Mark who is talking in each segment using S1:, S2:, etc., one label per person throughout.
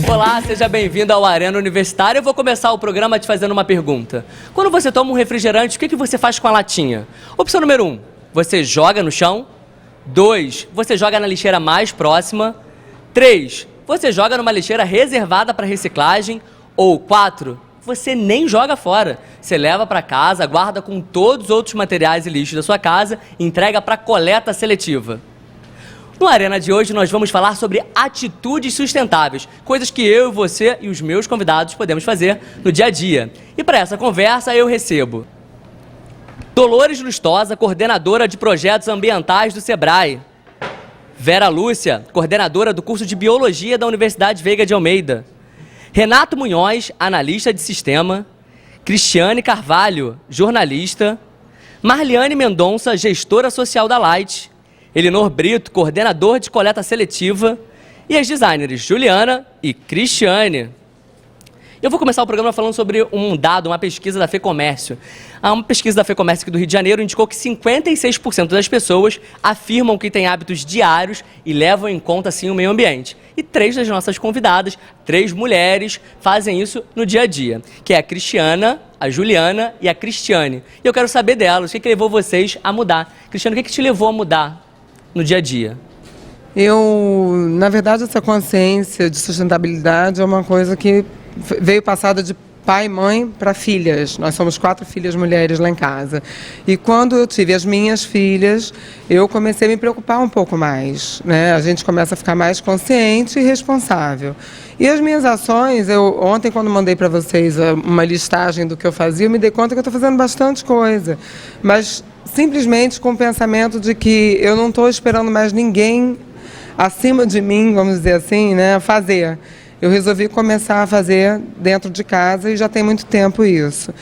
S1: Olá, seja bem-vindo ao Arena Universitária. Eu vou começar o programa te fazendo uma pergunta. Quando você toma um refrigerante, o que você faz com a latinha? Opção número 1, você joga no chão. 2, você joga na lixeira mais próxima. 3, você joga numa lixeira reservada para reciclagem. Ou 4, você nem joga fora. Você leva para casa, guarda com todos os outros materiais e lixos da sua casa e entrega para coleta seletiva. No Arena de hoje nós vamos falar sobre atitudes sustentáveis, coisas que eu, você e os meus convidados podemos fazer no dia a dia. E para essa conversa eu recebo Dolores Lustosa, coordenadora de projetos ambientais do Sebrae. Vera Lúcia, coordenadora do curso de Biologia da Universidade Veiga de Almeida. Renato Munhoz, analista de sistema. Cristiane Carvalho, jornalista. Marliane Mendonça, gestora social da Light. Elinor Brito, coordenador de coleta seletiva, e as designers Juliana e Cristiane. Eu vou começar o programa falando sobre um dado, uma pesquisa da FEComércio. Uma pesquisa da FEComércio aqui do Rio de Janeiro indicou que 56% das pessoas afirmam que têm hábitos diários e levam em conta, assim, o meio ambiente. E 3 das nossas convidadas, 3 mulheres, fazem isso no dia a dia, que é a Cristiana, a Juliana e a Cristiane. E eu quero saber delas, o que levou vocês a mudar? Cristiane, o que te levou a mudar no dia a dia?
S2: Na verdade, essa consciência de sustentabilidade é uma coisa que veio passada de pai e mãe para filhas. Nós somos 4 filhas mulheres lá em casa. E quando eu tive as minhas filhas, eu comecei a me preocupar um pouco mais, né? A gente começa a ficar mais consciente e responsável. E as minhas ações, ontem quando mandei para vocês uma listagem do que eu fazia, eu me dei conta que eu estou fazendo bastante coisa. Mas simplesmente com o pensamento de que eu não estou esperando mais ninguém acima de mim, vamos dizer assim, né, fazer. Eu resolvi começar a fazer dentro de casa e já tem muito tempo isso.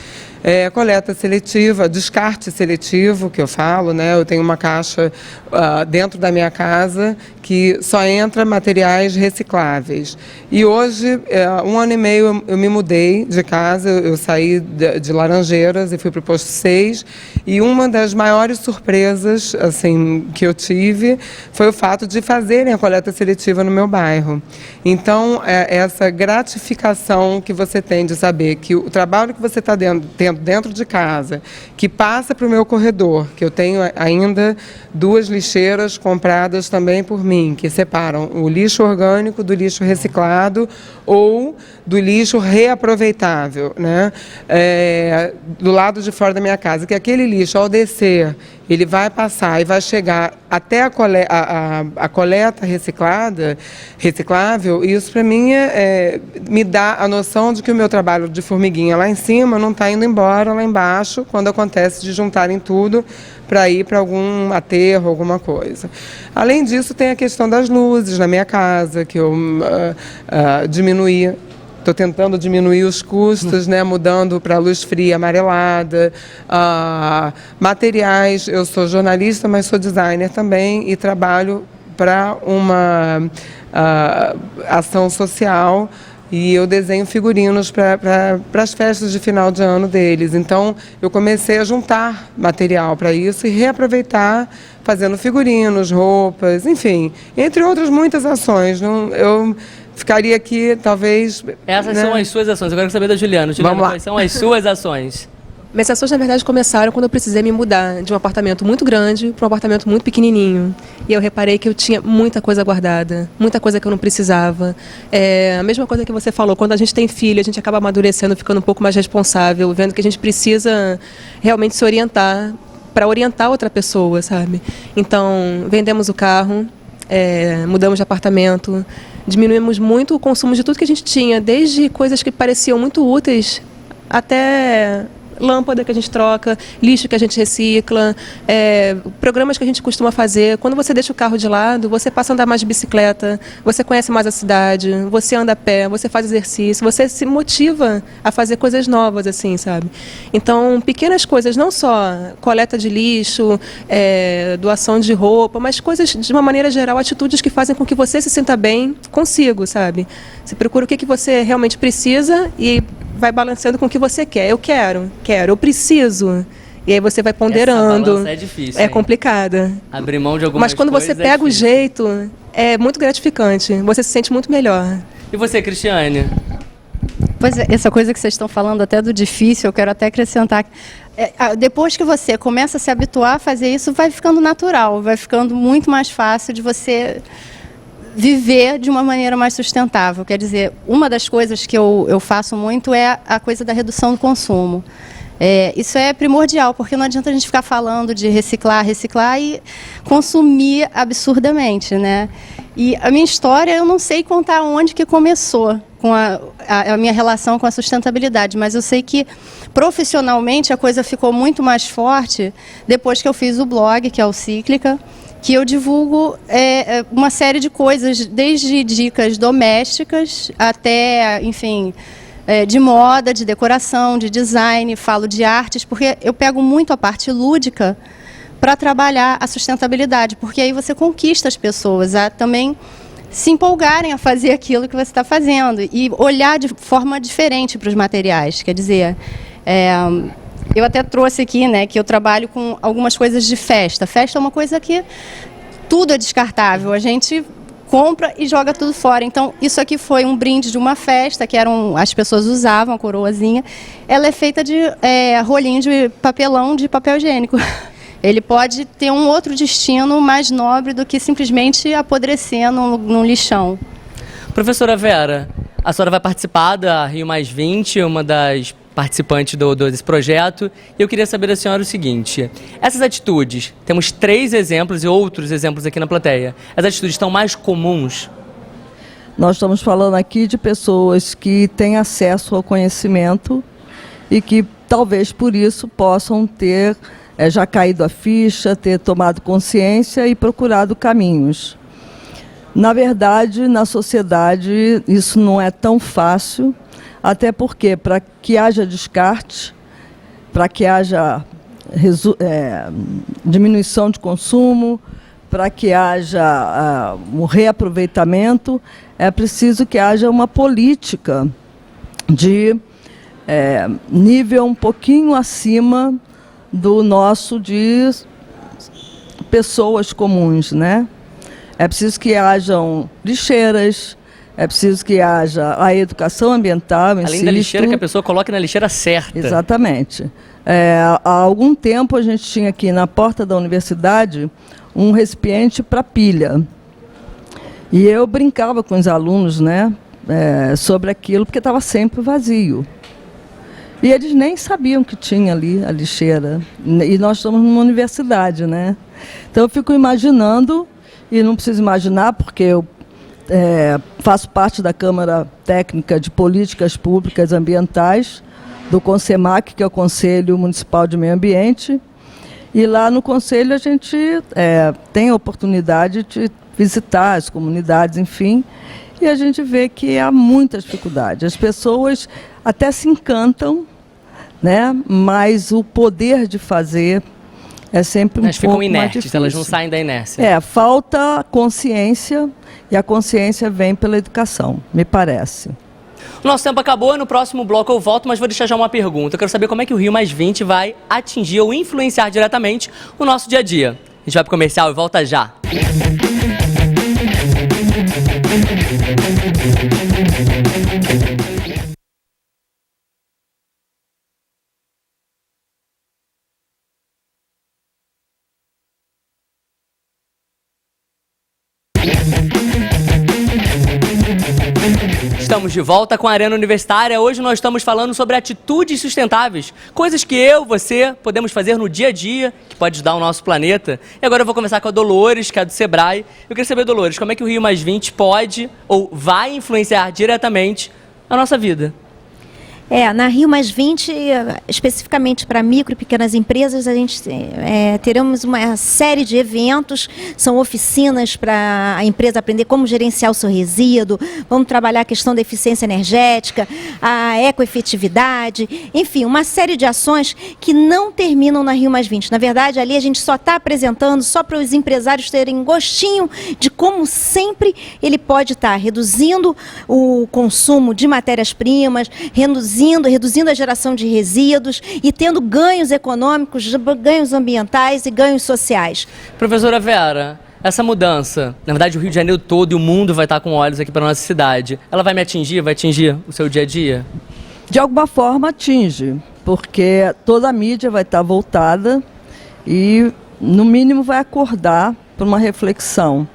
S2: Coleta seletiva, descarte seletivo, que eu falo, né? Eu tenho uma caixa dentro da minha casa que só entra materiais recicláveis. E hoje, 1 ano e meio, eu me mudei de casa, eu saí de Laranjeiras e fui para o posto 6, e uma das maiores surpresas, assim, que eu tive foi o fato de fazerem a coleta seletiva no meu bairro. Então, essa gratificação que você tem de saber que o trabalho que você está tendo dentro de casa, que passa para o meu corredor, que eu tenho ainda 2 lixeiras compradas também por mim, que separam o lixo orgânico do lixo reciclado ou do lixo reaproveitável, né? Do lado de fora da minha casa, que aquele lixo, ao descer, ele vai passar e vai chegar até a coleta reciclável, e isso para mim me dá a noção de que o meu trabalho de formiguinha lá em cima não está indo embora lá embaixo, quando acontece de juntarem tudo para ir para algum aterro, alguma coisa. Além disso, tem a questão das luzes na minha casa, que eu diminuí. Estou tentando diminuir os custos, né, mudando para luz fria amarelada. Materiais, eu sou jornalista, mas sou designer também e trabalho para uma ação social, e eu desenho figurinos para as festas de final de ano deles. Então, eu comecei a juntar material para isso e reaproveitar, fazendo figurinos, roupas, enfim, entre outras muitas ações. Eu ficaria aqui, talvez...
S1: Essas são as suas ações. Eu quero saber da Juliana. Juliana, quais são as suas ações?
S3: Minhas ações, na verdade, começaram quando eu precisei me mudar de um apartamento muito grande para um apartamento muito pequenininho. E eu reparei que eu tinha muita coisa guardada, muita coisa que eu não precisava. A mesma coisa que você falou, quando a gente tem filho, a gente acaba amadurecendo, ficando um pouco mais responsável, vendo que a gente precisa realmente se orientar para orientar outra pessoa, sabe? Então, vendemos o carro, mudamos de apartamento, diminuímos muito o consumo de tudo que a gente tinha, desde coisas que pareciam muito úteis até lâmpada que a gente troca, lixo que a gente recicla, programas que a gente costuma fazer. Quando você deixa o carro de lado, você passa a andar mais de bicicleta, você conhece mais a cidade, você anda a pé, você faz exercício, você se motiva a fazer coisas novas, assim, sabe? Então, pequenas coisas, não só coleta de lixo, doação de roupa, mas coisas, de uma maneira geral, atitudes que fazem com que você se sinta bem consigo, sabe? Você procura o que você realmente precisa e vai balanceando com o que você quer. Eu quero, eu preciso. E aí você vai
S1: Essa
S3: ponderando.
S1: balança é difícil,
S3: É
S1: hein?
S3: complicada.
S1: Abrir mão de algumas
S3: Mas quando você
S1: coisas é
S3: pega o
S1: difícil.
S3: jeito, é muito gratificante. Você se sente muito melhor.
S1: E você, Cristiane?
S4: Pois é, essa coisa que vocês estão falando até do difícil, eu quero até acrescentar. Depois que você começa a se habituar a fazer isso, vai ficando natural, vai ficando muito mais fácil de você viver de uma maneira mais sustentável. Quer dizer, uma das coisas que eu faço muito é a coisa da redução do consumo. Isso é primordial, porque não adianta a gente ficar falando de reciclar e consumir absurdamente, né? E a minha história, eu não sei contar onde que começou com a minha relação com a sustentabilidade, mas eu sei que profissionalmente a coisa ficou muito mais forte depois que eu fiz o blog, que é o Cíclica, que eu divulgo uma série de coisas, desde dicas domésticas até, enfim, de moda, de decoração, de design, falo de artes, porque eu pego muito a parte lúdica para trabalhar a sustentabilidade, porque aí você conquista as pessoas a também se empolgarem a fazer aquilo que você está fazendo e olhar de forma diferente para os materiais. Quer dizer, eu até trouxe aqui, né, que eu trabalho com algumas coisas de festa. Festa é uma coisa que tudo é descartável, a gente compra e joga tudo fora. Então, isso aqui foi um brinde de uma festa, que as pessoas usavam, a coroazinha. Ela é feita de rolinho de papelão de papel higiênico. Ele pode ter um outro destino mais nobre do que simplesmente apodrecer num lixão.
S1: Professora Vera, a senhora vai participar da Rio+20, uma das participantes desse projeto, e eu queria saber da senhora o seguinte: essas atitudes, temos 3 exemplos e outros exemplos aqui na plateia, as atitudes estão mais comuns?
S5: Nós estamos falando aqui de pessoas que têm acesso ao conhecimento e que talvez por isso possam ter já caído a ficha, ter tomado consciência e procurado caminhos. Na verdade, na sociedade, isso não é tão fácil, até porque, para que haja descarte, para que haja diminuição de consumo, para que haja um reaproveitamento, é preciso que haja uma política de nível um pouquinho acima do nosso de pessoas comuns, né? É preciso que hajam lixeiras, é preciso que haja a educação ambiental,
S1: Além da lixeira, que a pessoa coloque na lixeira certa.
S5: Exatamente. Há algum tempo a gente tinha aqui na porta da universidade um recipiente para pilha. E eu brincava com os alunos, né, sobre aquilo, porque estava sempre vazio. E eles nem sabiam que tinha ali a lixeira. E nós estamos numa universidade, né? Então eu fico imaginando, e não preciso imaginar porque eu faço parte da Câmara Técnica de Políticas Públicas Ambientais, do CONSEMAC, que é o Conselho Municipal de Meio Ambiente. E lá no Conselho a gente tem a oportunidade de visitar as comunidades, enfim, e a gente vê que há muita dificuldade. As pessoas até se encantam, né? Mas o poder de fazer é sempre um
S1: Elas
S5: pouco
S1: ficam
S5: mais
S1: inertes,
S5: difícil.
S1: elas não saem da inércia.
S5: Falta consciência, e a consciência vem pela educação, me parece.
S1: O nosso tempo acabou, no próximo bloco eu volto, mas vou deixar já uma pergunta. Eu quero saber como é que o Rio+20 vai atingir ou influenciar diretamente o nosso dia a dia. A gente vai pro comercial e volta já. Estamos de volta com a Arena Universitária. Hoje nós estamos falando sobre atitudes sustentáveis, coisas que eu, você, podemos fazer no dia a dia, que pode ajudar o nosso planeta. E agora eu vou conversar com a Dolores, que é do Sebrae. Eu queria saber, Dolores, como é que o Rio+20 pode ou vai influenciar diretamente a nossa vida?
S6: Na Rio+20, especificamente para micro e pequenas empresas, a gente teremos uma série de eventos, são oficinas para a empresa aprender como gerenciar o seu resíduo, vamos trabalhar a questão da eficiência energética, a ecoefetividade, enfim, uma série de ações que não terminam na Rio+20. Na verdade, ali a gente só está apresentando só para os empresários terem gostinho de como sempre ele pode estar reduzindo o consumo de matérias-primas, reduzindo reduzindo a geração de resíduos e tendo ganhos econômicos, ganhos ambientais e ganhos sociais.
S1: Professora Vera, essa mudança, na verdade o Rio de Janeiro todo e o mundo vai estar com olhos aqui para a nossa cidade, ela vai me atingir, vai atingir o seu dia a dia?
S5: De alguma forma atinge, porque toda a mídia vai estar voltada e, no mínimo, vai acordar para uma reflexão.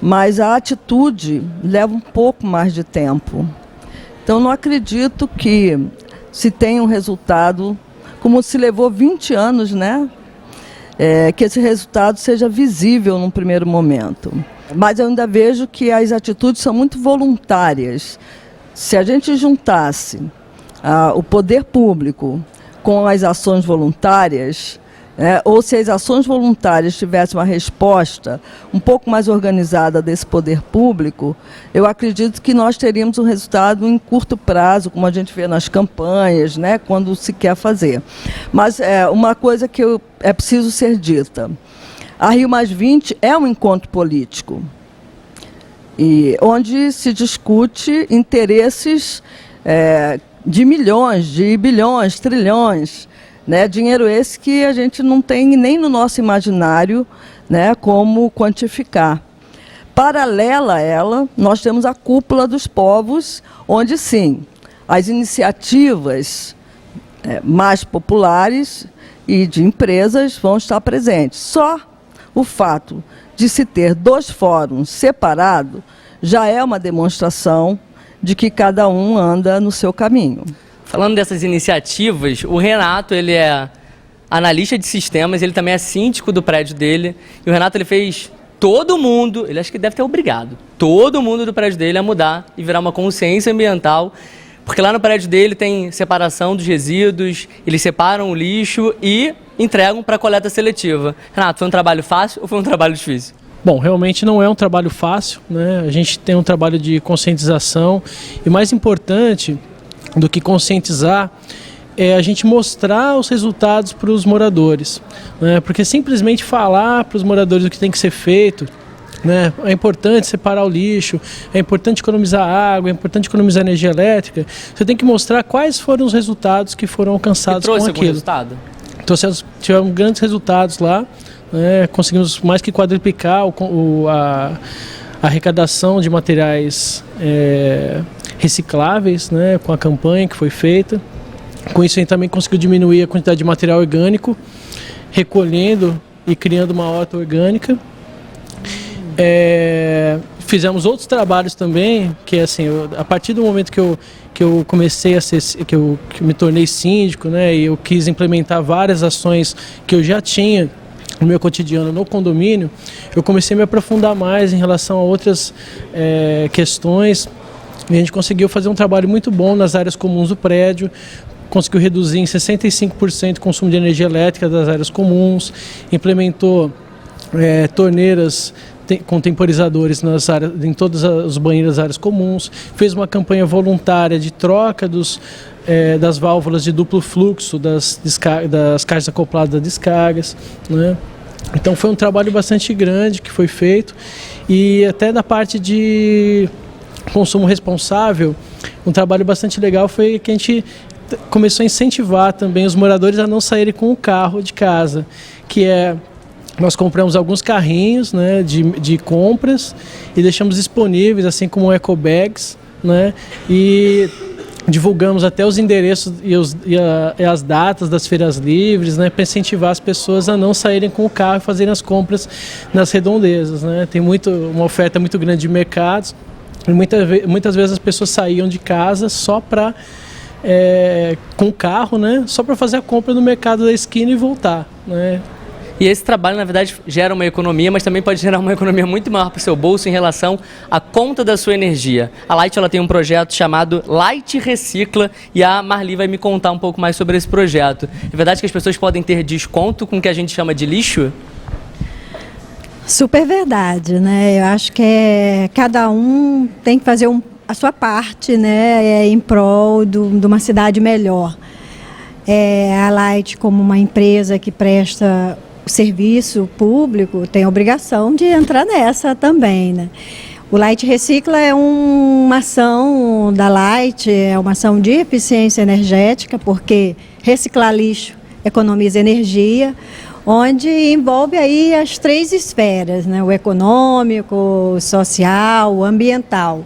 S5: Mas a atitude leva um pouco mais de tempo. Então, não acredito que se tenha um resultado, como se levou 20 anos, né? Que esse resultado seja visível num primeiro momento. Mas eu ainda vejo que as atitudes são muito voluntárias. Se a gente juntasse o poder público com as ações voluntárias, ou se as ações voluntárias tivessem uma resposta um pouco mais organizada desse poder público, eu acredito que nós teríamos um resultado em curto prazo, como a gente vê nas campanhas, né, quando se quer fazer. Mas uma coisa que é preciso ser dita: a Rio+20 é um encontro político, onde se discute interesses de milhões, de bilhões, trilhões, né? Dinheiro esse que a gente não tem nem no nosso imaginário, né, como quantificar. Paralela a ela, nós temos a Cúpula dos Povos, onde sim, as iniciativas mais populares e de empresas vão estar presentes. Só o fato de se ter 2 fóruns separados já é uma demonstração de que cada um anda no seu caminho.
S1: Falando dessas iniciativas, o Renato, ele é analista de sistemas, ele também é síndico do prédio dele. E o Renato, ele fez todo mundo, ele acho que deve ter obrigado, todo mundo do prédio dele a mudar e virar uma consciência ambiental. Porque lá no prédio dele tem separação dos resíduos, eles separam o lixo e entregam para coleta seletiva. Renato, foi um trabalho fácil ou foi um trabalho difícil?
S7: Bom, realmente não é um trabalho fácil, né? A gente tem um trabalho de conscientização e, mais importante do que conscientizar, é a gente mostrar os resultados para os moradores, né? Porque simplesmente falar para os moradores o que tem que ser feito, né? É importante separar o lixo, é importante economizar água, é importante economizar energia elétrica. Você tem que mostrar quais foram os resultados que foram alcançados com aquilo.
S1: Trouxe algum resultado?
S7: Tivemos grandes resultados lá, né? Conseguimos mais que quadruplicar a arrecadação de materiais recicláveis, né, com a campanha que foi feita. Com isso a gente também conseguiu diminuir a quantidade de material orgânico, recolhendo e criando uma horta orgânica. Fizemos outros trabalhos também, que assim, a partir do momento que eu comecei a ser, que me tornei síndico, né, e eu quis implementar várias ações que eu já tinha no meu cotidiano no condomínio, eu comecei a me aprofundar mais em relação a outras questões. E a gente conseguiu fazer um trabalho muito bom nas áreas comuns do prédio, conseguiu reduzir em 65% o consumo de energia elétrica das áreas comuns, implementou torneiras com temporizadores em todos os banheiros das áreas comuns, fez uma campanha voluntária de troca das válvulas de duplo fluxo das caixas acopladas das descargas, né? Então foi um trabalho bastante grande que foi feito, e até da parte de consumo responsável, um trabalho bastante legal foi que a gente começou a incentivar também os moradores a não saírem com o carro de casa, nós compramos alguns carrinhos, né, de compras e deixamos disponíveis, assim como ecobags, né, e divulgamos até os endereços e as datas das feiras livres, né, para incentivar as pessoas a não saírem com o carro e fazerem as compras nas redondezas, né. Tem uma oferta muito grande de mercados e muitas vezes as pessoas saíam de casa só com o carro, né, só para fazer a compra no mercado da esquina e voltar, né.
S1: E esse trabalho, na verdade, gera uma economia, mas também pode gerar uma economia muito maior para o seu bolso em relação à conta da sua energia. A Light, ela tem um projeto chamado Light Recicla, e a Marli vai me contar um pouco mais sobre esse projeto. É verdade que as pessoas podem ter desconto com o que a gente chama de lixo?
S8: Super verdade, né? Eu acho que cada um tem que fazer a sua parte, né, em prol de uma cidade melhor. A Light, como uma empresa que presta o serviço público, tem a obrigação de entrar nessa também, né? O Light Recicla é uma ação da Light, é uma ação de eficiência energética, porque reciclar lixo economiza energia, onde envolve aí as 3 esferas, né? O econômico, o social, o ambiental,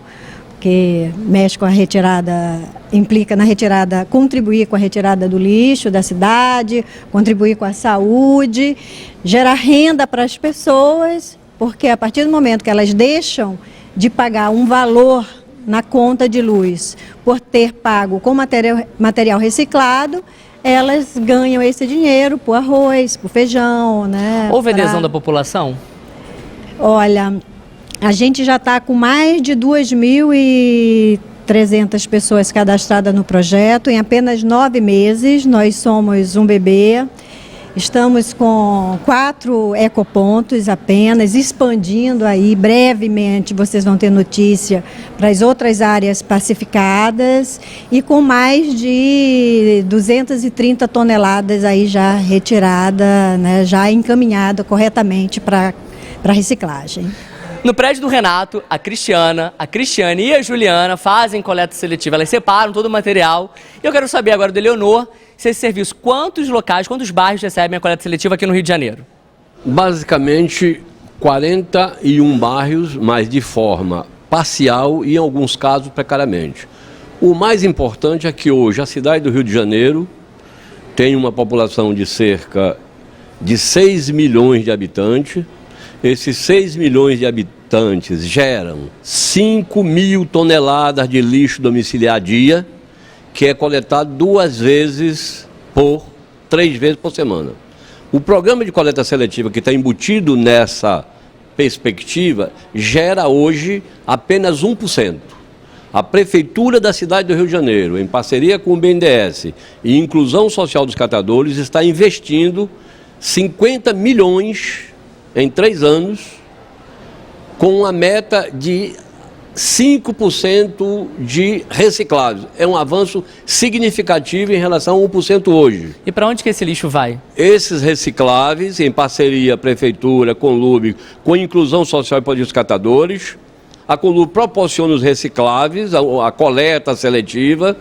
S8: que mexe com a retirada, implica na retirada, contribuir com a retirada do lixo da cidade, contribuir com a saúde, gerar renda para as pessoas, porque a partir do momento que elas deixam de pagar um valor na conta de luz por ter pago com material reciclado, elas ganham esse dinheiro por arroz, por feijão, né?
S1: Houve adesão da população?
S8: Olha, a gente já está com mais de 2.300 pessoas cadastradas no projeto. Em apenas 9 meses, nós somos um bebê. Estamos com 4 ecopontos apenas, expandindo aí brevemente, vocês vão ter notícia, para as outras áreas pacificadas e com mais de 230 toneladas aí já retirada, né, já encaminhada corretamente para reciclagem.
S1: No prédio do Renato, a Cristiane e a Juliana fazem coleta seletiva. Elas separam todo o material. E eu quero saber agora do Eleonor, se esse serviço, quantos locais, quantos bairros recebem a coleta seletiva aqui no Rio de Janeiro?
S9: Basicamente, 41 bairros, mas de forma parcial e, em alguns casos, precariamente. O mais importante é que hoje a cidade do Rio de Janeiro tem uma população de cerca de 6 milhões de habitantes. Esses 6 milhões de habitantes geram 5 mil toneladas de lixo domiciliar dia, que é coletado 3 vezes por semana. O programa de coleta seletiva que está embutido nessa perspectiva gera hoje apenas 1%. A Prefeitura da cidade do Rio de Janeiro, em parceria com o BNDES e Inclusão Social dos Catadores, está investindo 50 milhões em 3 anos, com a meta de 5% de recicláveis. É um avanço significativo em relação a 1% hoje.
S1: E para onde que esse lixo vai?
S9: Esses recicláveis, em parceria Prefeitura, Conlub, com Inclusão Social e Poder dos Catadores, a Conlub proporciona os recicláveis, a coleta seletiva,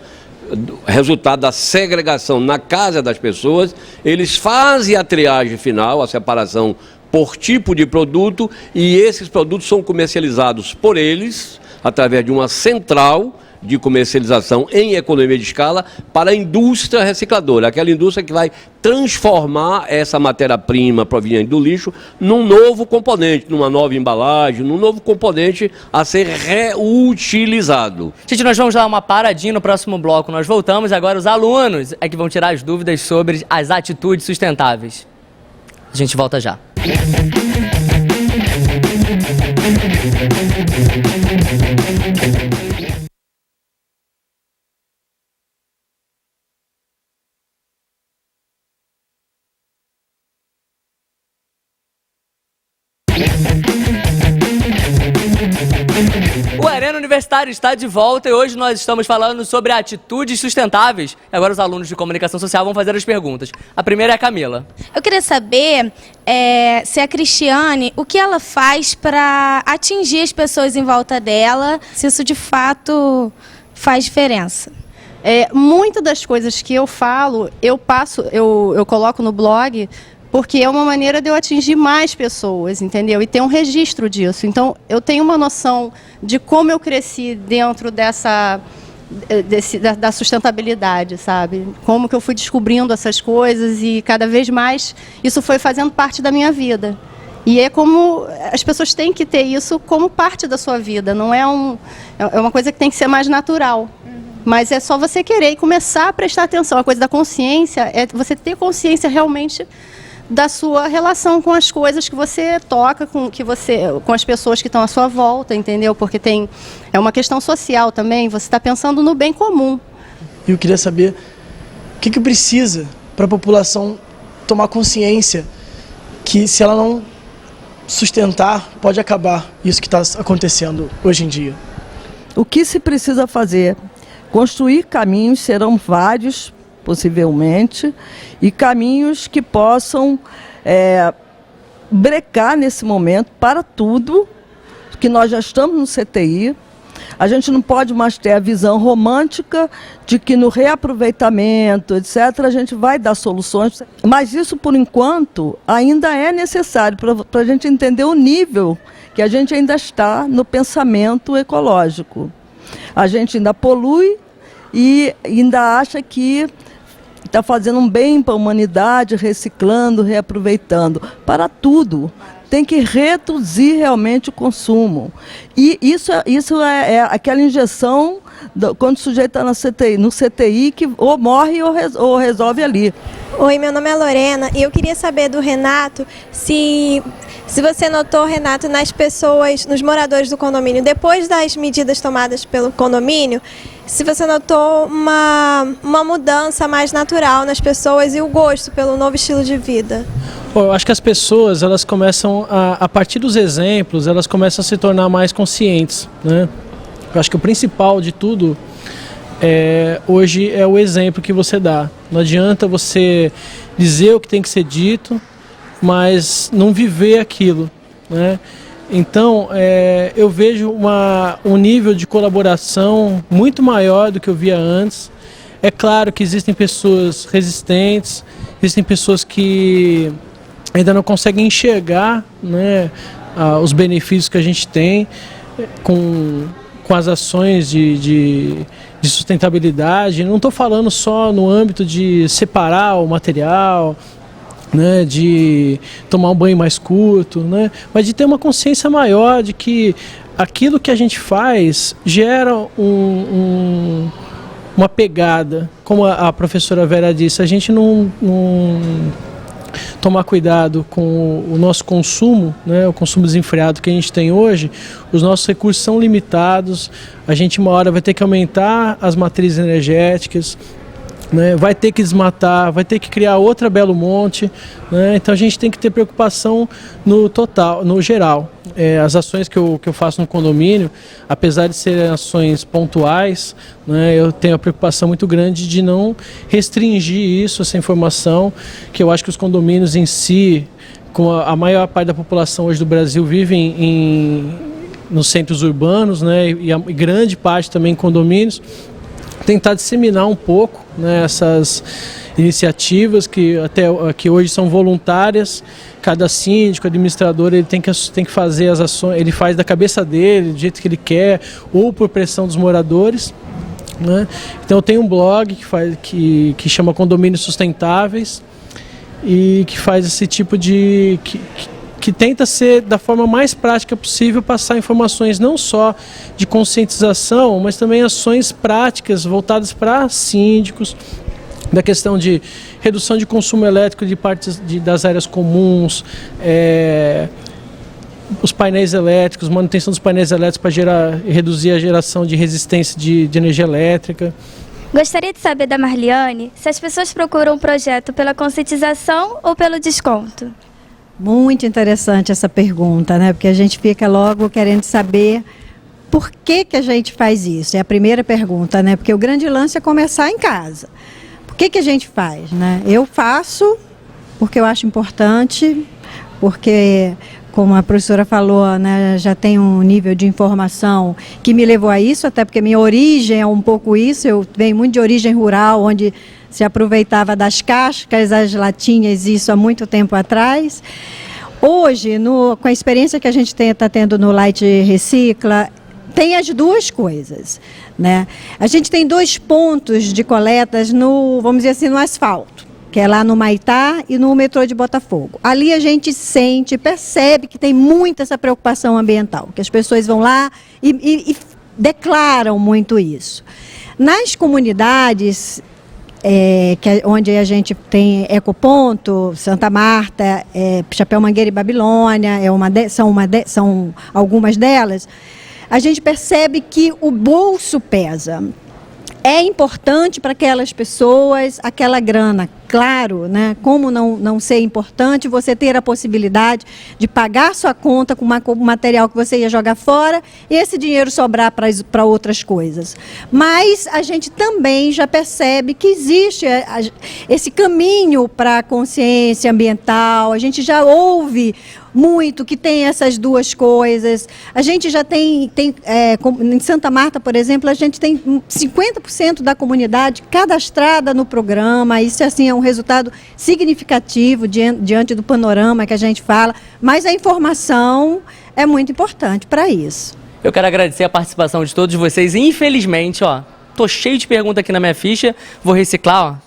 S9: resultado da segregação na casa das pessoas. Eles fazem a triagem final, a separação por tipo de produto, e esses produtos são comercializados por eles, através de uma central de comercialização em economia de escala, para a indústria recicladora, aquela indústria que vai transformar essa matéria-prima proveniente do lixo num novo componente, numa nova embalagem, num novo componente a ser reutilizado.
S1: Gente, nós vamos dar uma paradinha no próximo bloco. Nós voltamos agora, os alunos é que vão tirar as dúvidas sobre as atitudes sustentáveis. A gente volta já. O Arena Universitário está de volta e hoje nós estamos falando sobre atitudes sustentáveis. E agora os alunos de comunicação social vão fazer as perguntas. A primeira é a Camila.
S10: Eu queria saber se a Cristiane, o que ela faz para atingir as pessoas em volta dela, se isso de fato faz diferença.
S4: Muitas das coisas que eu falo, eu coloco no blog, porque é uma maneira de eu atingir mais pessoas, entendeu? E ter um registro disso. Então, eu tenho uma noção de como eu cresci dentro da sustentabilidade, sabe? Como que eu fui descobrindo essas coisas e cada vez mais isso foi fazendo parte da minha vida. E é como as pessoas têm que ter isso como parte da sua vida, não é uma coisa que tem que ser mais natural. Mas é só você querer e começar a prestar atenção. A coisa da consciência é você ter consciência realmente da sua relação com as coisas que você toca, com as pessoas que estão à sua volta, entendeu? Porque é uma questão social também, você está pensando no bem comum.
S11: Eu queria saber o que precisa para a população tomar consciência que se ela não sustentar, pode acabar isso que está acontecendo hoje em dia.
S5: O que se precisa fazer? Construir caminhos, serão vários, possivelmente, e caminhos que possam brecar nesse momento para tudo, que nós já estamos no CTI. A gente não pode mais ter a visão romântica de que no reaproveitamento, etc., a gente vai dar soluções. Mas isso, por enquanto, ainda é necessário para a gente entender o nível que a gente ainda está no pensamento ecológico. A gente ainda polui e ainda acha que está fazendo um bem para a humanidade, reciclando, reaproveitando. Para tudo. Tem que reduzir realmente o consumo. E isso é aquela injeção quando o sujeito está no CTI, que ou morre ou resolve ali.
S12: Oi, meu nome é Lorena e eu queria saber do Renato se você notou, Renato, nas pessoas, nos moradores do condomínio, depois das medidas tomadas pelo condomínio, se você notou uma mudança mais natural nas pessoas e o gosto pelo novo estilo de vida.
S7: Eu acho que as pessoas, elas começam, a partir dos exemplos, elas começam a se tornar mais conscientes, né? Eu acho que o principal de tudo hoje é o exemplo que você dá. Não adianta você dizer o que tem que ser dito, mas não viver aquilo, né? Então, eu vejo um nível de colaboração muito maior do que eu via antes. É claro que existem pessoas resistentes, existem pessoas que ainda não conseguem enxergar, né, os benefícios que a gente tem com as ações de sustentabilidade. Não estou falando só no âmbito de separar o material, né, de tomar um banho mais curto, né, mas de ter uma consciência maior de que aquilo que a gente faz gera uma pegada. Como a professora Vera disse, a gente não tomar cuidado com o nosso consumo, né, o consumo desenfreado que a gente tem hoje, os nossos recursos são limitados, a gente uma hora vai ter que aumentar as matrizes energéticas, né, vai ter que desmatar, vai ter que criar outra Belo Monte, né, então a gente tem que ter preocupação no total, no geral. As ações que eu faço no condomínio, apesar de serem ações pontuais, né, eu tenho a preocupação muito grande de não restringir essa informação, que eu acho que os condomínios em si, com a maior parte da população hoje do Brasil vivem nos centros urbanos, né, e a grande parte também em condomínios, tentar disseminar um pouco, né, essas iniciativas que hoje são voluntárias. Cada síndico, administrador, ele tem que fazer as ações, ele faz da cabeça dele, do jeito que ele quer, ou por pressão dos moradores, né? Então eu tenho um blog que chama Condomínios Sustentáveis e que faz esse tipo de... que tenta ser da forma mais prática possível, passar informações não só de conscientização, mas também ações práticas voltadas para síndicos, da questão de redução de consumo elétrico de partes das áreas comuns, os painéis elétricos, manutenção dos painéis elétricos para reduzir a geração de resistência de energia elétrica.
S10: Gostaria de saber da Marliane se as pessoas procuram um projeto pela conscientização ou pelo desconto.
S8: Muito interessante essa pergunta, né? Porque a gente fica logo querendo saber por que a gente faz isso. É a primeira pergunta, né? Porque o grande lance é começar em casa. O que a gente faz, né? Eu faço porque eu acho importante, porque, como a professora falou, né, já tem um nível de informação que me levou a isso, até porque minha origem é um pouco isso. Eu venho muito de origem rural, onde se aproveitava das cascas, as latinhas, isso há muito tempo atrás. Hoje, com a experiência que a gente está tendo no Light Recicla, tem as duas coisas, né? A gente tem 2 pontos de coletas vamos dizer assim, no asfalto, que é lá no Maitá e no metrô de Botafogo. Ali a gente percebe que tem muita essa preocupação ambiental, que as pessoas vão lá e declaram muito isso. Nas comunidades, onde a gente tem Ecoponto, Santa Marta, Chapéu Mangueira e Babilônia, são algumas delas, a gente percebe que o bolso pesa. É importante para aquelas pessoas aquela grana, claro, né? Como não ser importante você ter a possibilidade de pagar sua conta com o material que você ia jogar fora e esse dinheiro sobrar para outras coisas. Mas a gente também já percebe que existe esse caminho para a consciência ambiental, a gente já ouve muito que tem essas duas coisas. A gente já tem em Santa Marta, por exemplo, a gente tem 50% da comunidade cadastrada no programa. Isso assim é um resultado significativo diante do panorama que a gente fala, mas a informação é muito importante para isso.
S1: Eu quero agradecer a participação de todos vocês. Infelizmente, tô cheio de perguntas aqui na minha ficha, vou reciclar,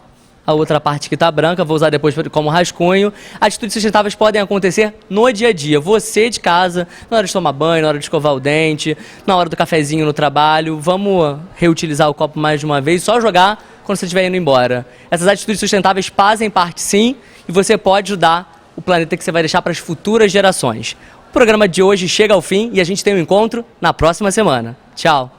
S1: a outra parte que está branca, vou usar depois como rascunho. Atitudes sustentáveis podem acontecer no dia a dia. Você de casa, na hora de tomar banho, na hora de escovar o dente, na hora do cafezinho no trabalho. Vamos reutilizar o copo mais de uma vez, só jogar quando você estiver indo embora. Essas atitudes sustentáveis fazem parte sim, e você pode ajudar o planeta que você vai deixar para as futuras gerações. O programa de hoje chega ao fim e a gente tem um encontro na próxima semana. Tchau!